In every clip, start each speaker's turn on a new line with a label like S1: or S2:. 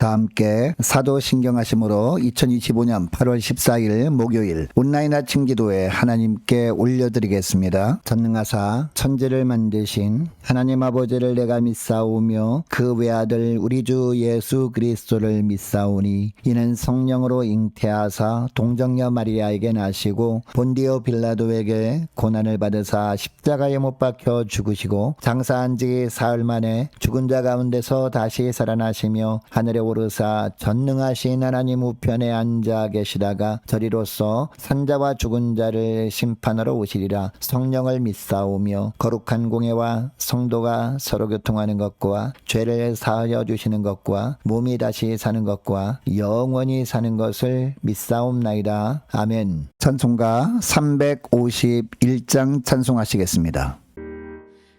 S1: 다 함께 사도신경하심으로 2025년 8월 14일 목요일 온라인 아침 기도에 하나님께 올려드리겠습니다. 전능하사 천지를 만드신 하나님 아버지를 내가 믿사오며 그 외아들 우리 주 예수 그리스도를 믿사오니 이는 성령으로 잉태하사 동정녀 마리아에게 나시고 본디오 빌라도에게 고난을 받으사 십자가에 못 박혀 죽으시고 장사한 지 사흘 만에 죽은 자 가운데서 다시 살아나시며 하늘에 오르사 전능하신 하나님 우편에 앉아 계시다가 저리로서 산자와 죽은 자를 심판하러 오시리라. 성령을 믿사오며 거룩한 공예와 성도가 서로 교통하는 것과 죄를 사하여 주시는 것과 몸이 다시 사는 것과 영원히 사는 것을 믿사옵나이다. 아멘. 찬송가 351장 찬송하시겠습니다.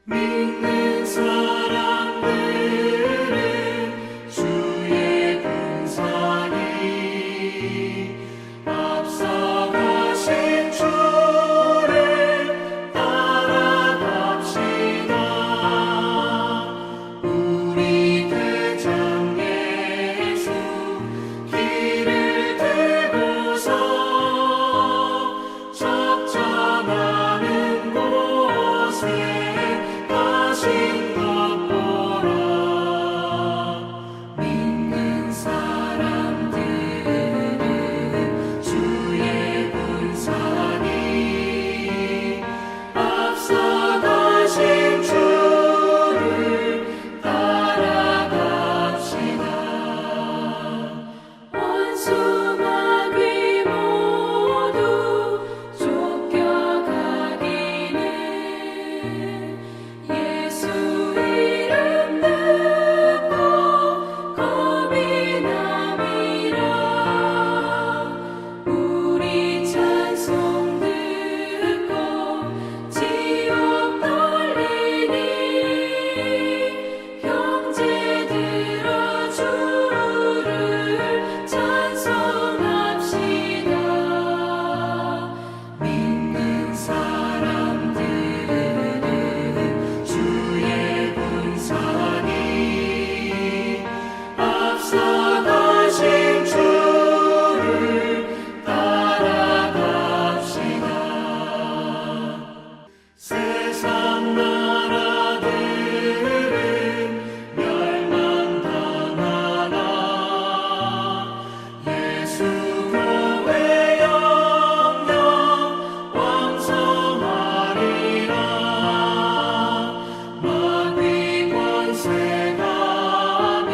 S2: 믿는 사람들은 주의 군사니 앞서가신 주를 따라갑시다. 우리 대장 예수 길을 들고서 적정하는 곳에 가신 것 보라. 믿는 사람들은 주의 군사니 앞서가신 주를 따라갑시다. 원수마귀 모두 쫓겨가기는 예수 이름 듣고 겁이 남이라. 우리 찬송 듣고 지옥 떨리니 형제들아 주를 찬송합시다. 믿는 사람들은 주의 군사니 앞서가신 주를 따라갑시다. 세상 나라들은 멸망당하나 예수 교회 영영 왕성하리라. 마귀 권세감이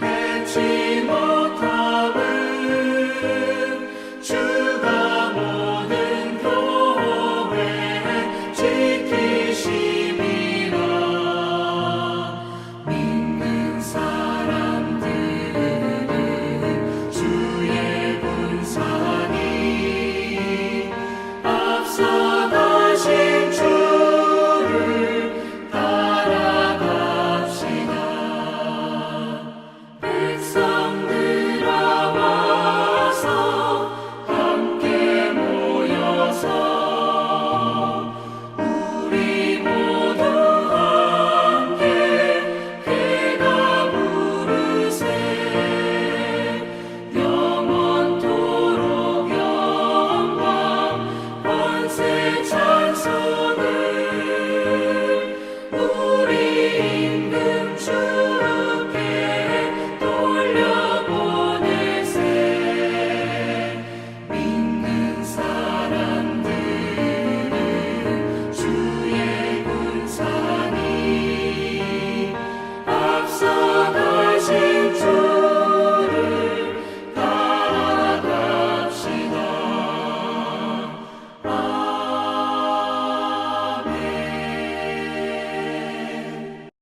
S2: 해치 못함은 주가 모든 교회 지키심이라. 믿는 사람들은 주의 군사니 앞서가신 주를 따라갑시다. 백성들아 와서 함께 모여서 우리 모두 함께 해가 부르세. 영원토록 영광 권세 찬송을 우리 임금 주께 돌려보내세. 믿는 사람들은 주의 군사니 앞서가신 주를 따라갑시다. 아멘.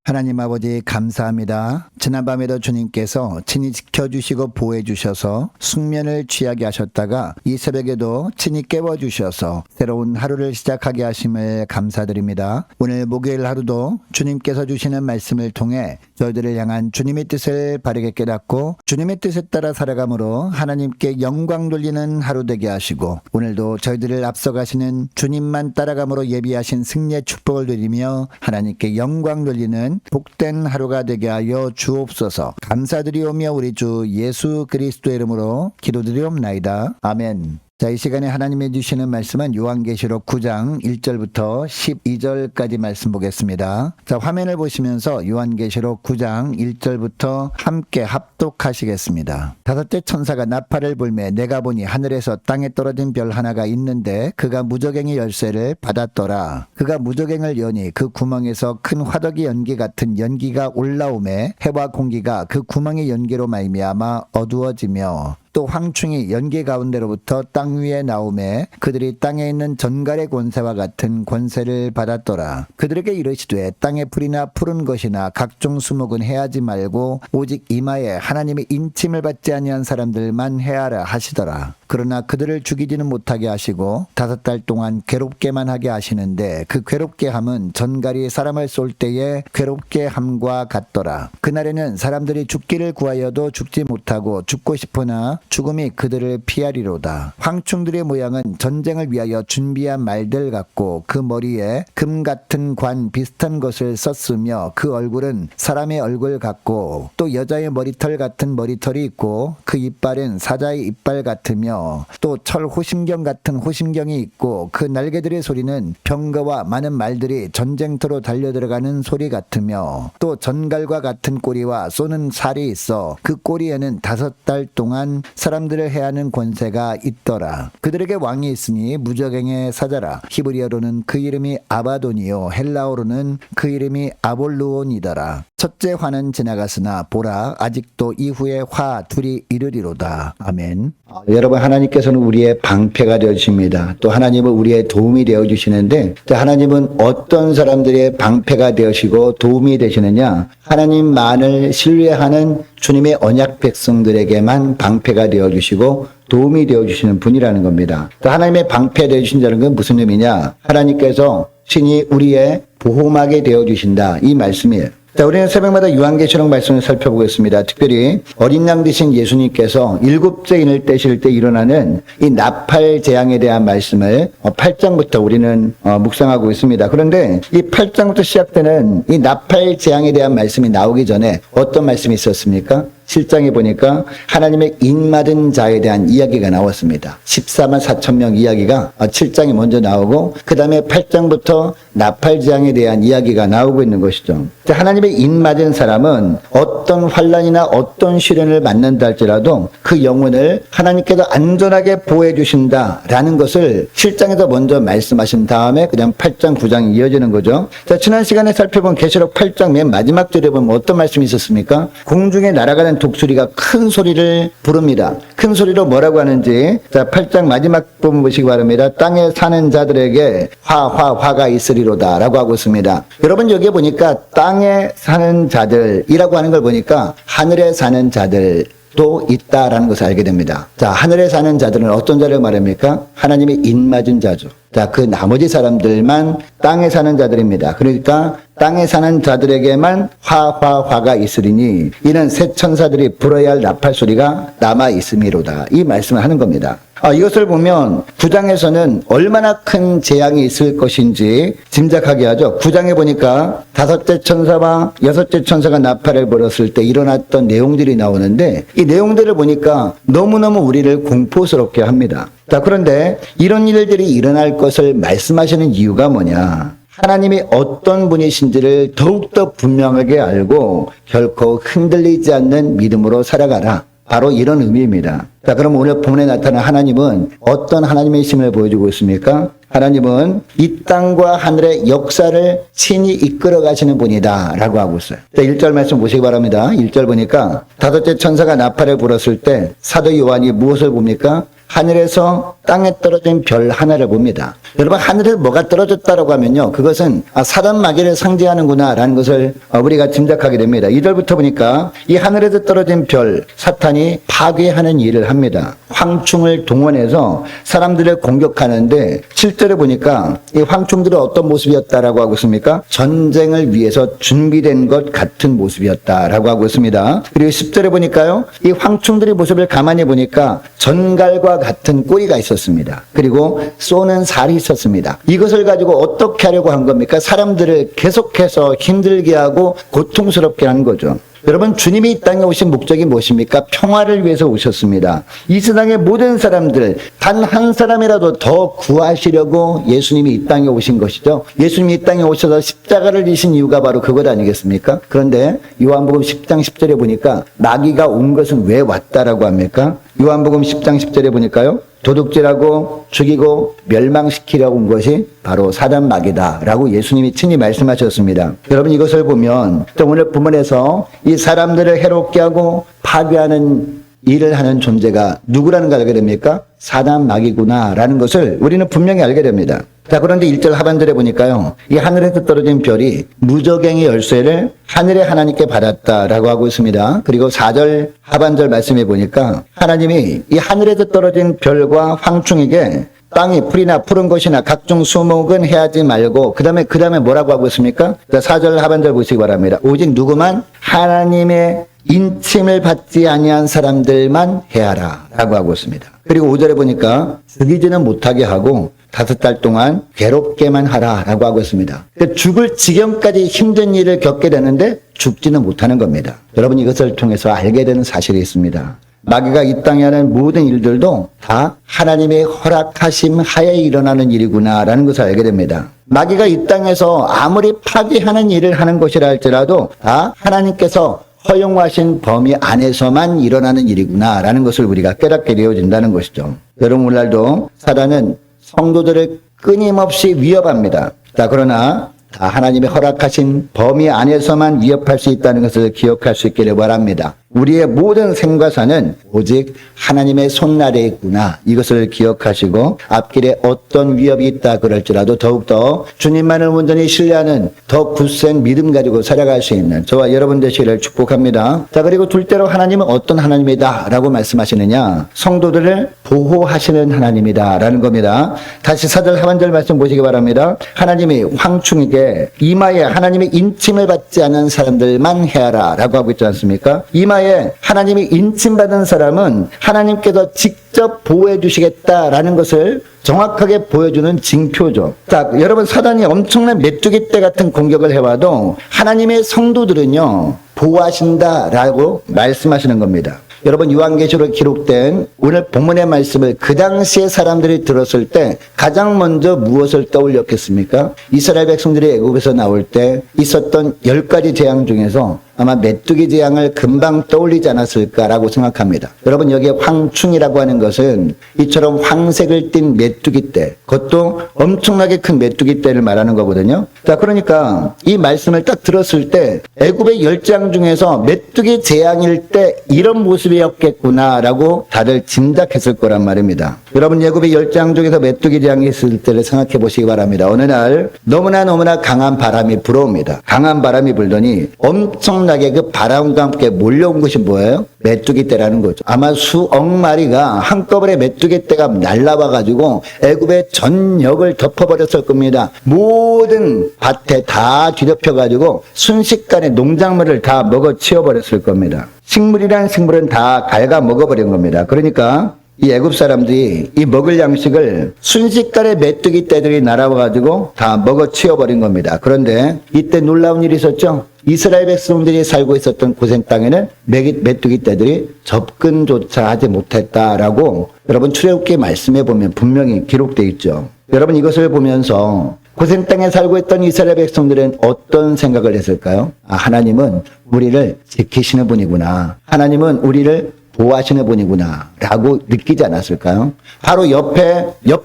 S1: 하나님 아버지 감사합니다. 지난밤에도 주님께서 친히 지켜주시고 보호해주셔서 숙면을 취하게 하셨다가 이 새벽에도 친히 깨워주셔서 새로운 하루를 시작하게 하심을 감사드립니다. 오늘 목요일 하루도 주님께서 주시는 말씀을 통해 저희들을 향한 주님의 뜻을 바르게 깨닫고 주님의 뜻에 따라 살아감으로 하나님께 영광 돌리는 하루 되게 하시고 오늘도 저희들을 앞서가시는 주님만 따라감으로 예비하신 승리의 축복을 드리며 하나님께 영광 돌리는 복된 하루가 되게 하여 주옵소서. 주옵소서. 감사드리오며 우리 주 예수 그리스도의 이름으로 기도드리옵나이다. 아멘. 자, 이 시간에 하나님이 주시는 말씀은 요한계시록 9장 1절부터 12절까지 말씀 보겠습니다. 자, 화면을 보시면서 요한계시록 9장 1절부터 함께 합독하시겠습니다. 다섯째 천사가 나팔을 불매 내가 보니 하늘에서 땅에 떨어진 별 하나가 있는데 그가 무저갱의 열쇠를 받았더라. 그가 무저갱을 여니 그 구멍에서 큰 화덕이 연기 같은 연기가 올라오매 해와 공기가 그 구멍의 연기로 말미암아 어두워지며 또 황충이 연기 가운데로부터 땅 위에 나오매 그들이 땅에 있는 전갈의 권세와 같은 권세를 받았더라. 그들에게 이르시되 땅의 풀이나 푸른 것이나 각종 수목은 해하지 말고 오직 이마에 하나님의 인침을 받지 아니한 사람들만 해하라 하시더라. 그러나 그들을 죽이지는 못하게 하시고 5달 동안 괴롭게만 하게 하시는데 그 괴롭게 함은 전갈이 사람을 쏠 때에 괴롭게 함과 같더라. 그날에는 사람들이 죽기를 구하여도 죽지 못하고 죽고 싶으나 죽음이 그들을 피하리로다. 황충들의 모양은 전쟁을 위하여 준비한 말들 같고 그 머리에 금 같은 관 비슷한 것을 썼으며 그 얼굴은 사람의 얼굴 같고 또 여자의 머리털 같은 머리털이 있고 그 이빨은 사자의 이빨 같으며 또 철 호심경 같은 호심경이 있고 그 날개들의 소리는 병거와 많은 말들이 전쟁터로 달려들어가는 소리 같으며 또 전갈과 같은 꼬리와 쏘는 살이 있어 그 꼬리에는 5달 동안 사람들을 해하는 권세가 있더라. 그들에게 왕이 있으니 무저갱의 사자라. 히브리어로는 그 이름이 아바돈이요 헬라어로는 그 이름이 아볼루온이더라. 첫째 화는 지나갔으나 보라 아직도 이후에 화 둘이 이르리로다. 아멘. 여러분, 하나님께서는 우리의 방패가 되어주십니다. 또 하나님은 우리의 도움이 되어주시는데 하나님은 어떤 사람들의 방패가 되시고 도움이 되시느냐? 하나님만을 신뢰하는 주님의 언약 백성들에게만 방패가 되어주시고 도움이 되어주시는 분이라는 겁니다. 또 하나님의 방패 되어주신다는 건 무슨 의미냐? 하나님께서 신이 우리의 보호막이 되어주신다, 이 말씀이에요. 자, 우리는 새벽마다 요한계시록 말씀을 살펴보겠습니다. 특별히 어린 양 되신 예수님께서 7째 인을 떼실 때 일어나는 이 나팔 재앙에 대한 말씀을 8장부터 우리는 묵상하고 있습니다. 그런데 이 8장부터 시작되는 이 나팔 재앙에 대한 말씀이 나오기 전에 어떤 말씀이 있었습니까? 7장에 보니까 하나님의 인맞은 자에 대한 이야기가 나왔습니다. 14만 4천 명 이야기가 7장에 먼저 나오고 그 다음에 8장부터 나팔재앙에 대한 이야기가 나오고 있는 것이죠. 하나님의 인맞은 사람은 어떤 환난이나 어떤 시련을 만난다 할지라도 그 영혼을 하나님께서 안전하게 보호해 주신다라는 것을 7장에서 먼저 말씀하신 다음에 그다음 8장, 9장이 이어지는 거죠. 자, 지난 시간에 살펴본 계시록 8장 맨 마지막 절에 보면 어떤 말씀이 있었습니까? 공중에 날아가는 독수리가 큰 소리를 부릅니다. 큰 소리로 뭐라고 하는지, 자, 8장 마지막 부분 보시기 바랍니다. 땅에 사는 자들에게 화가 있으리로다 라고 하고 있습니다. 여러분, 여기에 보니까 땅에 사는 자들이라고 하는 걸 보니까 하늘에 사는 자들도 있다라는 것을 알게 됩니다. 자, 하늘에 사는 자들은 어떤 자를 말합니까? 하나님의 인맞은 자죠. 자, 그 나머지 사람들만 땅에 사는 자들입니다. 그러니까 땅에 사는 자들에게만 화가 있으리니 이는 새 천사들이 불어야 할 나팔 소리가 남아 있음이로다. 이 말씀을 하는 겁니다. 이것을 보면 9장에서는 얼마나 큰 재앙이 있을 것인지 짐작하게 하죠. 9장에 보니까 5째 천사와 6째 천사가 나팔을 불었을 때 일어났던 내용들이 나오는데 이 내용들을 보니까 너무너무 우리를 공포스럽게 합니다. 자, 그런데 이런 일들이 일어날 것을 말씀하시는 이유가 뭐냐? 하나님이 어떤 분이신지를 더욱더 분명하게 알고 결코 흔들리지 않는 믿음으로 살아가라. 바로 이런 의미입니다. 자, 그럼 오늘 본문에 나타난 하나님은 어떤 하나님의 힘을 보여주고 있습니까? 하나님은 이 땅과 하늘의 역사를 친히 이끌어 가시는 분이다 라고 하고 있어요. 자, 1절 말씀 보시기 바랍니다. 1절 보니까 5째 천사가 나팔을 불었을 때 사도 요한이 무엇을 봅니까? 하늘에서 땅에 떨어진 별 하나를 봅니다. 여러분, 하늘에 뭐가 떨어졌다라고 하면요, 그것은 사단 마귀를 상징하는구나 라는 것을 우리가 짐작하게 됩니다. 2절부터 보니까 이 하늘에서 떨어진 별, 사탄이 파괴하는 일을 합니다. 황충을 동원해서 사람들을 공격하는데 7절에 보니까 이 황충들은 어떤 모습이었다라고 하고 있습니까? 전쟁을 위해서 준비된 것 같은 모습이었다라고 하고 있습니다. 그리고 10절에 보니까요, 이 황충들의 모습을 가만히 보니까 전갈과 같은 꼬리가 있었습니다. 그리고 쏘는 살이 있었습니다. 이것을 가지고 어떻게 하려고 한 겁니까? 사람들을 계속해서 힘들게 하고 고통스럽게 한 거죠. 여러분, 주님이 이 땅에 오신 목적이 무엇입니까? 평화를 위해서 오셨습니다. 이 세상의 모든 사람들 단 한 사람이라도 더 구하시려고 예수님이 이 땅에 오신 것이죠. 예수님이 이 땅에 오셔서 십자가를 지신 이유가 바로 그것 아니겠습니까? 그런데 요한복음 10장 10절에 보니까 마귀가 온 것은 왜 왔다라고 합니까? 요한복음 10장 10절에 보니까요, 도둑질하고 죽이고 멸망시키려고 온 것이 바로 사단 마귀다라고 예수님이 친히 말씀하셨습니다. 여러분, 이것을 보면 또 오늘 본문에서 이 사람들을 해롭게 하고 파괴하는 일을 하는 존재가 누구라는 걸 알게 됩니까? 사단 마귀구나라는 것을 우리는 분명히 알게 됩니다. 자, 그런데 1절 하반절에 보니까요, 이 하늘에서 떨어진 별이 무저갱의 열쇠를 하늘의 하나님께 받았다라고 하고 있습니다. 그리고 4절 하반절 말씀해 보니까 하나님이 이 하늘에서 떨어진 별과 황충에게 땅이 풀이나 푸른 것이나 각종 수목은 해하지 말고 그 다음에 뭐라고 하고 있습니까? 4절 하반절 보시기 바랍니다. 오직 누구만 하나님의 인침을 받지 아니한 사람들만 해하라 라고 하고 있습니다. 그리고 5절에 보니까 죽이지는 못하게 하고 5달 동안 괴롭게만 하라 라고 하고 있습니다. 죽을 지경까지 힘든 일을 겪게 되는데 죽지는 못하는 겁니다. 여러분, 이것을 통해서 알게 되는 사실이 있습니다. 마귀가 이 땅에 하는 모든 일들도 다 하나님의 허락하심 하에 일어나는 일이구나라는 것을 알게 됩니다. 마귀가 이 땅에서 아무리 파괴하는 일을 하는 것이라 할지라도 다 하나님께서 허용하신 범위 안에서만 일어나는 일이구나라는 것을 우리가 깨닫게 되어진다는 것이죠. 여러분, 오늘날도 사단은 성도들을 끊임없이 위협합니다. 자, 그러나 다 하나님의 허락하신 범위 안에서만 위협할 수 있다는 것을 기억할 수 있기를 바랍니다. 우리의 모든 생과사는 오직 하나님의 손날에 있구나, 이것을 기억하시고 앞길에 어떤 위협이 있다 그럴지라도 더욱더 주님만을 온전히 신뢰하는 더 굳센 믿음 가지고 살아갈 수 있는 저와 여러분 되시기를 축복합니다. 자, 그리고 둘째로 하나님은 어떤 하나님이다 라고 말씀하시느냐? 성도들을 보호하시는 하나님이다 라는 겁니다. 다시 4절 하반절 말씀 보시기 바랍니다. 하나님이 황충에게 이마에 하나님의 인침을 받지 않은 사람들만 해하라 라고 하고 있지 않습니까? 이마에 하나님이 인침받은 사람은 하나님께서 직접 보호해 주시겠다라는 것을 정확하게 보여주는 징표죠. 자, 여러분, 사단이 엄청난 메뚜기 떼 같은 공격을 해와도 하나님의 성도들은요, 보호하신다라고 말씀하시는 겁니다. 여러분, 요한계시록에 기록된 오늘 본문의 말씀을 그 당시에 사람들이 들었을 때 가장 먼저 무엇을 떠올렸겠습니까? 이스라엘 백성들이 애굽에서 나올 때 있었던 10가지 재앙 중에서 아마 메뚜기 재앙을 금방 떠올리지 않았을까라고 생각합니다. 여러분, 여기에 황충이라고 하는 것은 이처럼 황색을 띤 메뚜기 떼, 그것도 엄청나게 큰 메뚜기 떼를 말하는 거거든요. 자, 그러니까 이 말씀을 딱 들었을 때 애굽의 10재앙 중에서 메뚜기 재앙일 때 이런 모습이었겠구나라고 다들 짐작했을 거란 말입니다. 여러분, 애굽의 10재앙 중에서 메뚜기 재앙이 있을 때를 생각해 보시기 바랍니다. 어느 날 너무나 강한 바람이 불어옵니다. 강한 바람이 불더니 엄청나게 그 바람과 함께 몰려온 것이 뭐예요? 메뚜기 떼라는 거죠. 아마 수억 마리가 한꺼번에 메뚜기 떼가 날라와 가지고 애굽의 전역을 덮어버렸을 겁니다. 모든 밭에 다 뒤덮여 가지고 순식간에 농작물을 다 먹어치워버렸을 겁니다. 식물이란 식물은 다 갉아 먹어버린 겁니다. 그러니까 이 애굽 사람들이 이 먹을 양식을 순식간에 메뚜기 떼들이 날아와 가지고 다 먹어치워버린 겁니다. 그런데 이때 놀라운 일이 있었죠. 이스라엘 백성들이 살고 있었던 고센 땅에는 메뚜기 떼들이 접근조차 하지 못했다라고 여러분, 출애굽기 말씀해 보면 분명히 기록되어 있죠. 여러분, 이것을 보면서 고센 땅에 살고 있던 이스라엘 백성들은 어떤 생각을 했을까요? 아, 하나님은 우리를 지키시는 분이구나. 하나님은 우리를 보호하시는 분이구나 라고 느끼지 않았을까요? 바로 옆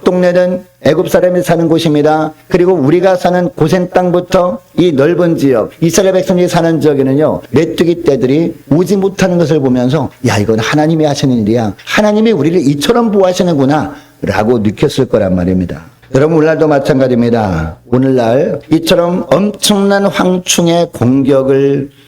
S1: 동네는 애굽 사람이 사는 곳입니다. 그리고 우리가 사는 고센 땅부터 이 넓은 지역, 이스라엘 백성들이 사는 지역에는요, 메뚜기 떼들이 오지 못하는 것을 보면서 야, 이건 하나님이 하시는 일이야. 하나님이 우리를 이처럼 보호하시는구나 라고 느꼈을 거란 말입니다. 여러분, 오늘날도 마찬가지입니다. 오늘날 이처럼 엄청난 황충의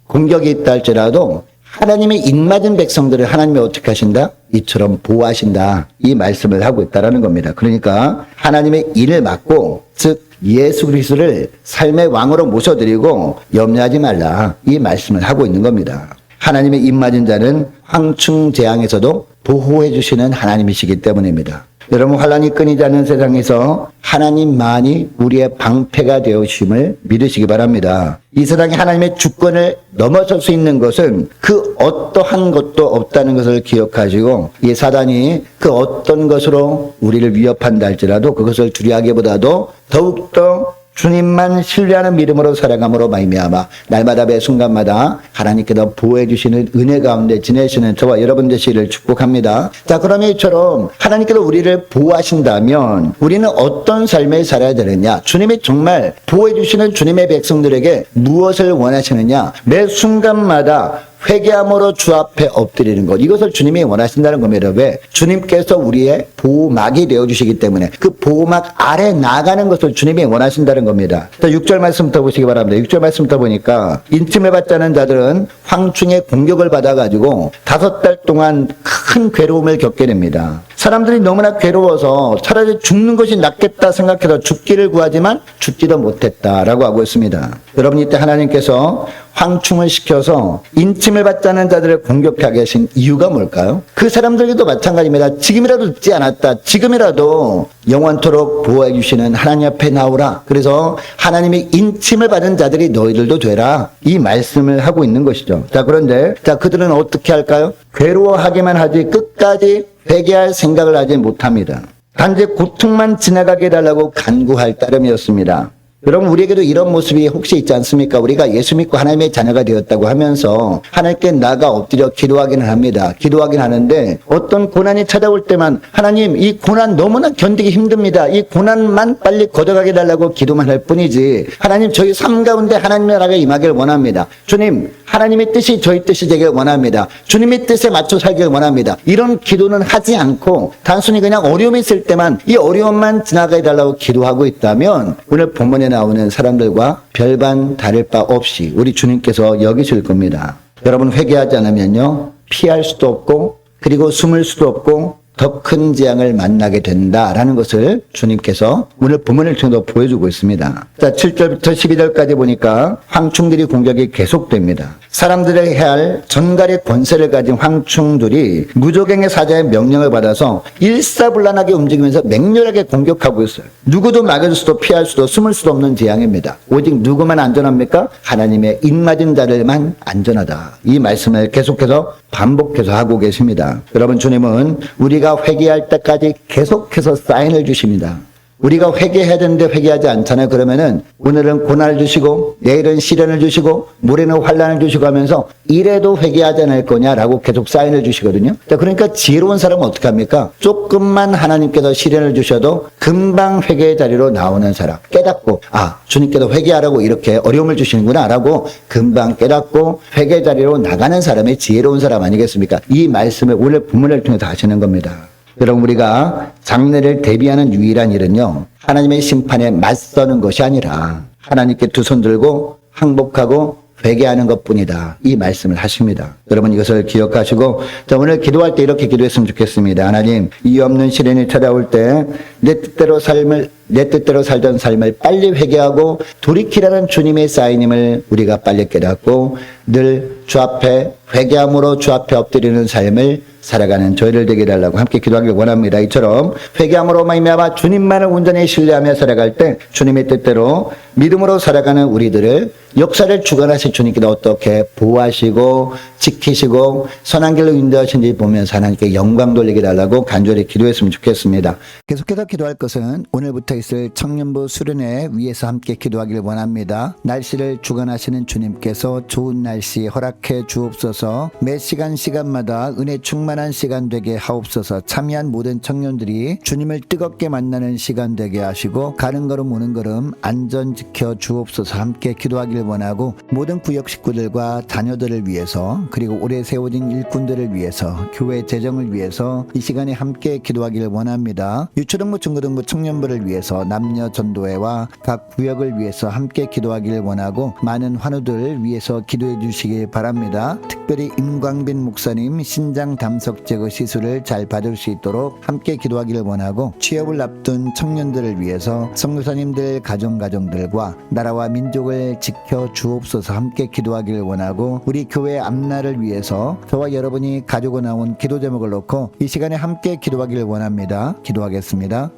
S1: 공격이 있다 할지라도 하나님의 입맞은 백성들을 하나님이 어떻게 하신다? 이처럼 보호하신다. 이 말씀을 하고 있다는 겁니다. 그러니까 하나님의 인을 맡고, 즉 예수 그리스도를 삶의 왕으로 모셔드리고 염려하지 말라. 이 말씀을 하고 있는 겁니다. 하나님의 입맞은 자는 황충 재앙에서도 보호해 주시는 하나님이시기 때문입니다. 여러분, 환란이 끊이지 않는 세상에서 하나님만이 우리의 방패가 되어주심을 믿으시기 바랍니다. 이 세상에 하나님의 주권을 넘어설 수 있는 것은 그 어떠한 것도 없다는 것을 기억하시고, 이 사단이 그 어떤 것으로 우리를 위협한다 할지라도 그것을 두려워하기보다도 더욱더 주님만 신뢰하는 믿음으로 살아감으로 말미암아 날마다 매 순간마다 하나님께서 보호해 주시는 은혜 가운데 지내시는 저와 여러분 되시기를 축복합니다. 자, 그러면 이처럼 하나님께서 우리를 보호하신다면 우리는 어떤 삶을 살아야 되느냐? 주님이 정말 보호해 주시는 주님의 백성들에게 무엇을 원하시느냐? 매 순간마다 회개함으로 주 앞에 엎드리는 것, 이것을 주님이 원하신다는 겁니다. 왜? 주님께서 우리의 보호막이 되어주시기 때문에 그 보호막 아래 나가는 것을 주님이 원하신다는 겁니다. 자, 6절 말씀부터 보시기 바랍니다. 6절 말씀부터 보니까 인침을 받지 않은 자들은 황충의 공격을 받아가지고 5달 동안 큰 괴로움을 겪게 됩니다. 사람들이 너무나 괴로워서 차라리 죽는 것이 낫겠다 생각해서 죽기를 구하지만 죽지도 못했다라고 하고 있습니다. 여러분, 이때 하나님께서 황충을 시켜서 인침을 받지 않은 자들을 공격하게 하신 이유가 뭘까요? 그 사람들에게도 마찬가지입니다. 지금이라도 듣지 않았다. 지금이라도 영원토록 보호해 주시는 하나님 앞에 나오라. 그래서 하나님의 인침을 받은 자들이 너희들도 되라. 이 말씀을 하고 있는 것이죠. 자, 그런데 그들은 어떻게 할까요? 괴로워하기만 하지 끝까지 회개할 생각을 하지 못합니다. 단지 고통만 지나가게 해달라고 간구할 따름이었습니다. 여러분, 우리에게도 이런 모습이 혹시 있지 않습니까? 우리가 예수 믿고 하나님의 자녀가 되었다고 하면서 하나님께 나가 엎드려 기도하기는 합니다. 기도하긴 하는데 어떤 고난이 찾아올 때만 하나님, 이 고난 너무나 견디기 힘듭니다. 이 고난만 빨리 걷어가게 달라고 기도만 할 뿐이지, 하나님, 저희 삶 가운데 하나님의 나라가 임하기를 원합니다. 주님, 하나님의 뜻이 저희 뜻이 되길 원합니다. 주님의 뜻에 맞춰 살길 원합니다. 이런 기도는 하지 않고 단순히 그냥 어려움이 있을 때만 이 어려움만 지나가게 달라고 기도하고 있다면 오늘 본문에 나오는 사람들과 별반 다를 바 없이 우리 주님께서 여기실 겁니다. 여러분, 회개하지 않으면요, 피할 수도 없고 그리고 숨을 수도 없고 더 큰 재앙을 만나게 된다라는 것을 주님께서 오늘 본문을 통해서 보여주고 있습니다. 자, 7절부터 12절까지 보니까 황충들이 공격이 계속됩니다. 사람들에게 해할 전갈의 권세를 가진 황충들이 무조갱의 사자의 명령을 받아서 일사불란하게 움직이면서 맹렬하게 공격하고 있어요. 누구도 막을 수도 피할 수도 숨을 수도 없는 재앙입니다. 오직 누구만 안전합니까? 하나님의 입맞은 자들만 안전하다. 이 말씀을 계속해서 반복해서 하고 계십니다. 여러분, 주님은 우리가 회개할 때까지 계속해서 사인을 주십니다. 우리가 회개해야 되는데 회개하지 않잖아요. 그러면은 오늘은 고난을 주시고 내일은 시련을 주시고 모레는 환난을 주시고 하면서 이래도 회개하지 않을 거냐라고 계속 사인을 주시거든요. 자, 그러니까 지혜로운 사람은 어떻게 합니까? 조금만 하나님께서 시련을 주셔도 금방 회개의 자리로 나오는 사람, 깨닫고 주님께서 회개하라고 이렇게 어려움을 주시는구나 라고 금방 깨닫고 회개의 자리로 나가는 사람이 지혜로운 사람 아니겠습니까? 이 말씀을 오늘 본문을 통해서 하시는 겁니다. 여러분, 우리가 장래를 대비하는 유일한 일은요, 하나님의 심판에 맞서는 것이 아니라 하나님께 두 손 들고 항복하고 회개하는 것뿐이다. 이 말씀을 하십니다. 여러분, 이것을 기억하시고 오늘 기도할 때 이렇게 기도했으면 좋겠습니다. 하나님, 이유 없는 시련이 찾아올 때 내 뜻대로 살던 삶을 빨리 회개하고 돌이키라는 주님의 사인임을 우리가 빨리 깨닫고 늘 주 앞에 회개함으로 주 앞에 엎드리는 삶을 살아가는 저희를 되게 해달라고 함께 기도하길 원합니다. 이처럼 회개함으로 말미암아 주님만을 온전히 신뢰하며 살아갈 때 주님의 뜻대로 믿음으로 살아가는 우리들을 역사를 주관하실 주님께서 어떻게 보호하시고 지키시고 선한 길로 인도하신지 보면서 하나님께 영광 돌리게 해달라고 간절히 기도했으면 좋겠습니다. 계속해서 기도할 것은 오늘부터 있을 청년부 수련회 위에서 함께 기도하길 원합니다. 날씨를 주관하시는 주님께서 좋은 날씨 허락해 주옵소서. 매 시간마다 은혜 충만한 시간 되게 하옵소서. 참여한 모든 청년들이 주님을 뜨겁게 만나는 시간 되게 하시고 가는 걸음 오는 걸음 안전 지켜 주옵소서. 함께 기도하길 원하고 모든 구역 식구들과 자녀들을 위해서 그리고 올해 세워진 일꾼들을 위해서 교회 재정을 위해서 이 시간에 함께 기도하길 원합니다. 유초등부 중고등부 청년부를 위해서 남녀 전도회와 각 구역을 위해서 함께 기도하길 원하고 많은 환우들 위해서 기도해 주시기 바랍니다. 특별히 특별히 임광빈 목사님 신장 담석 제거 시술을 잘 받을 수 있도록 함께 기도하기를 원하고, 취업을 앞둔 청년들을 위해서 선교사님들 가정들과 나라와 민족을 지켜 주옵소서 함께 기도하기를 원하고, 우리 교회 앞날을 위해서 저와 여러분이 가지고 나온 기도 제목을 놓고 이 시간에 함께 기도하기를 원합니다. 기도하겠습니다.